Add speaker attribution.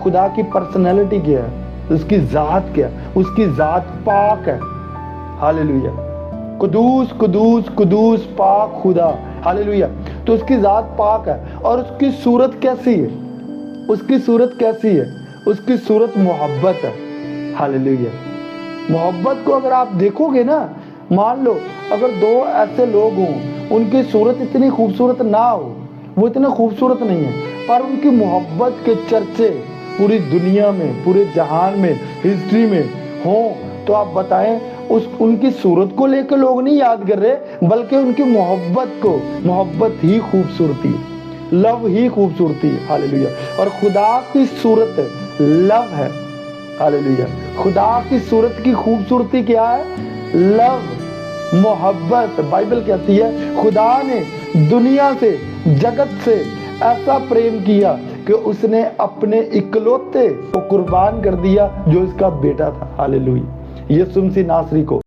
Speaker 1: خدا کی پرسنالٹی کیا ہے، اس کی ذات کیا ہے، اس کی ذات پاک ہے، ہاللیلویہ، قدوس قدوس قدوس پاک خدا، ہاللیلویہ۔ تو اس کی ذات پاک ہے، اور اس کی صورت کیسی ہے؟ اس کی صورت کیسی ہے؟ اس کی صورت محبت ہے، ہاللیلویہ۔ محبت کو اگر آپ دیکھو گے نا، مان لو اگر دو ایسے لوگ ہوں، ان کی صورت اتنی خوبصورت نہ ہو، وہ اتنے خوبصورت نہیں ہے، پر ان کی محبت کے چرچے پوری دنیا میں، پورے جہان میں، ہسٹری میں ہوں، تو آپ بتائیں ان کی صورت کو لے کے لوگ نہیں یاد کر رہے، بلکہ ان کی محبت کو، محبت ہی خوبصورتی ہے، لو ہی خوبصورتی ہے، ہاللیلویہ۔ اور خدا کی صورت لو ہے، ہاللیلویہ۔ خدا کی صورت کی خوبصورتی کیا ہے؟ لو، محبت۔ بائبل کہتی ہے خدا نے دنیا سے، جگت سے ایسا پریم کیا کہ اس نے اپنے اکلوتے کو قربان کر دیا جو اس کا بیٹا تھا، ہاللیلویہ۔ یسوع مسیح ناصری کو